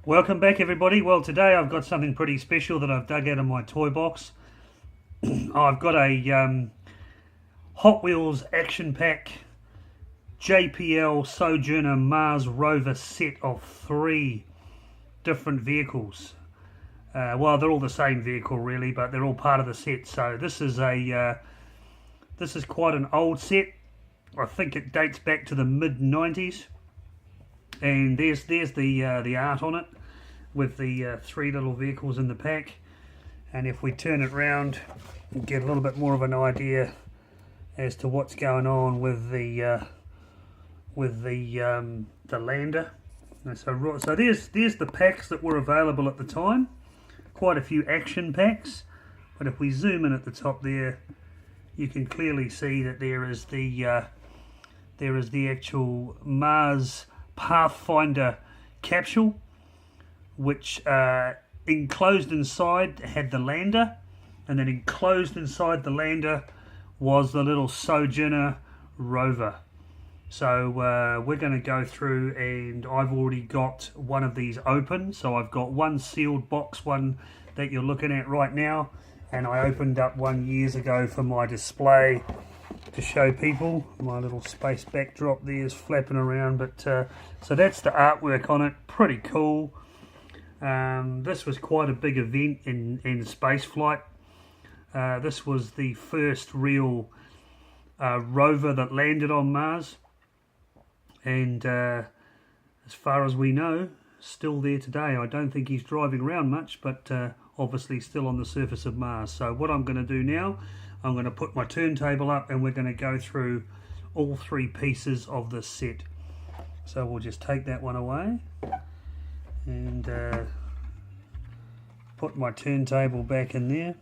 Welcome back, everybody. Well, today I've got something pretty special that I've dug out of my toy box. I've got a Hot Wheels action pack JPL Sojourner Mars rover set of 3 different vehicles. Well, they're all the same vehicle really, but they're all part of the set. So this is quite an old set. I think it dates back to the mid-90s. And there's the art on it with the 3 little vehicles in the pack. And if we turn it round, we get a little bit more of an idea as to what's going on with the lander. And so there's the packs that were available at the time. Quite a few action packs. But if we zoom in at the top there, you can clearly see that there is the actual Mars Pathfinder capsule, which enclosed inside had the lander, and then enclosed inside the lander was the little Sojourner rover. So we're going to go through, and I've already got one of these open. So I've got one sealed box, one that you're looking at right now, and I opened up one years ago for my display to show people. My little space backdrop there is flapping around, but so that's the artwork on it. Pretty cool. This was quite a big event in space flight. This was the first real rover that landed on Mars, and as far as we know, still there today. I don't think he's driving around much, but obviously still on the surface of Mars. So what I'm going to do now, I'm going to put my turntable up and we're going to go through all 3 pieces of this set. So we'll just take that one away and put my turntable back in there,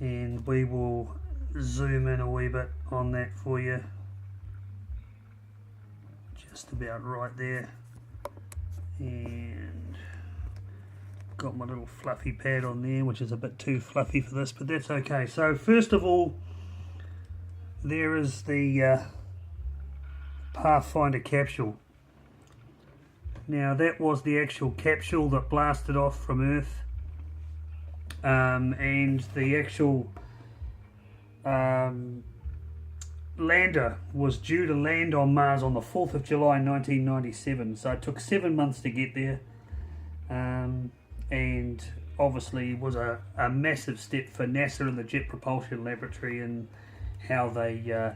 and we will zoom in a wee bit on that for you. Just about right there. And got my little fluffy pad on there, which is a bit too fluffy for this, but that's okay. So first of all, there is the Pathfinder capsule. Now that was the actual capsule that blasted off from Earth, and the actual lander was due to land on Mars on the 4th of July 1997, so it took 7 months to get there. And obviously was a massive step for NASA and the Jet Propulsion Laboratory and how they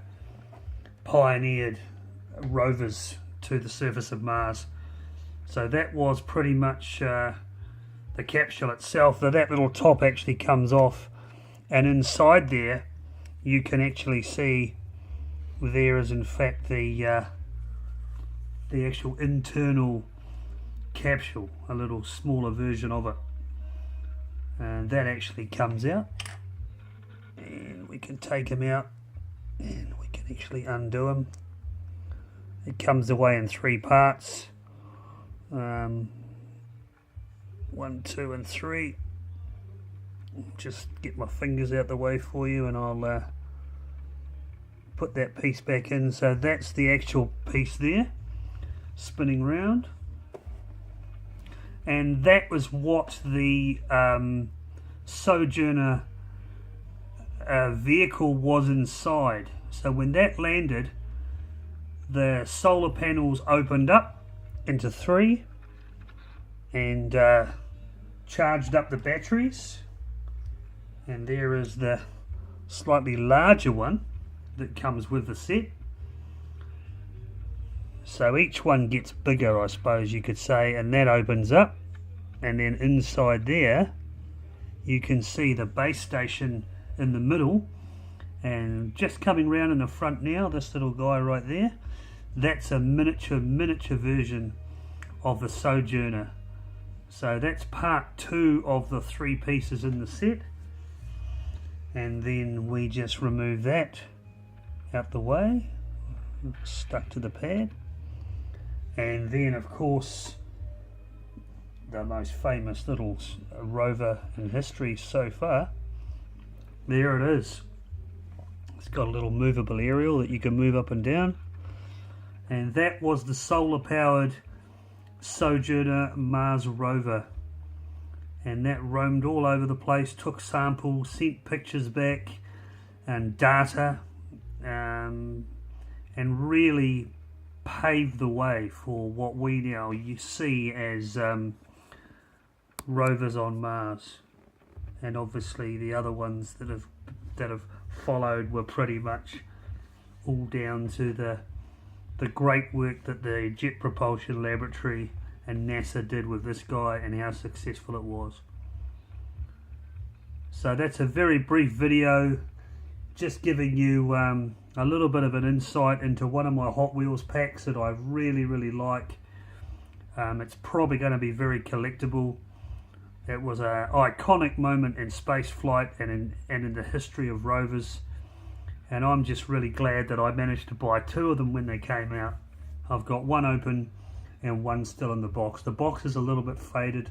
pioneered rovers to the surface of Mars. So that was pretty much the capsule itself. That little top actually comes off, and inside there you can actually see there is in fact the actual internal capsule, a little smaller version of it, and that actually comes out, and we can take him out and we can actually undo him. It comes away in 3 parts, 1, 2 and 3. Just get my fingers out the way for you and I'll put that piece back in. So that's the actual piece there spinning round. And that was what the Sojourner vehicle was inside. So when that landed, the solar panels opened up into 3 and charged up the batteries. And there is the slightly larger one that comes with the set. So each one gets bigger, I suppose you could say, and that opens up, and then inside there you can see the base station in the middle, and just coming round in the front now, this little guy right there, that's a miniature version of the Sojourner. So that's part 2 of the 3 pieces in the set, and then we just remove that out the way, stuck to the pad. And then of course the most famous little rover in history so far, there it is. It's got a little movable aerial that you can move up and down, and that was the solar powered Sojourner Mars rover, and that roamed all over the place, took samples, sent pictures back and data, and really paved the way for what we now you see as rovers on Mars. And obviously the other ones that have followed were pretty much all down to the great work that the Jet Propulsion Laboratory and NASA did with this guy and how successful it was. So that's a very brief video, just giving you a little bit of an insight into one of my Hot Wheels packs that I really like. It's probably going to be very collectible. It was an iconic moment in space flight and in the history of rovers, and I'm just really glad that I managed to buy two of them when they came out. I've got one open and one still in the box. The box is a little bit faded,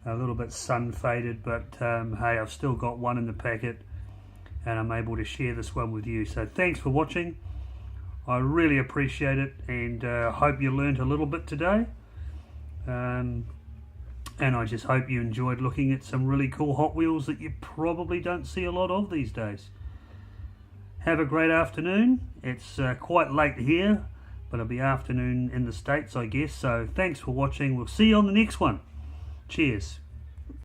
a little bit sun faded, but hey, I've still got one in the packet and I'm able to share this one with you. So thanks for watching. I really appreciate it, and hope you learned a little bit today. And I just hope you enjoyed looking at some really cool Hot Wheels that you probably don't see a lot of these days. Have a great afternoon. It's quite late here, but it'll be afternoon in the States, I guess. So thanks for watching. We'll see you on the next one. Cheers.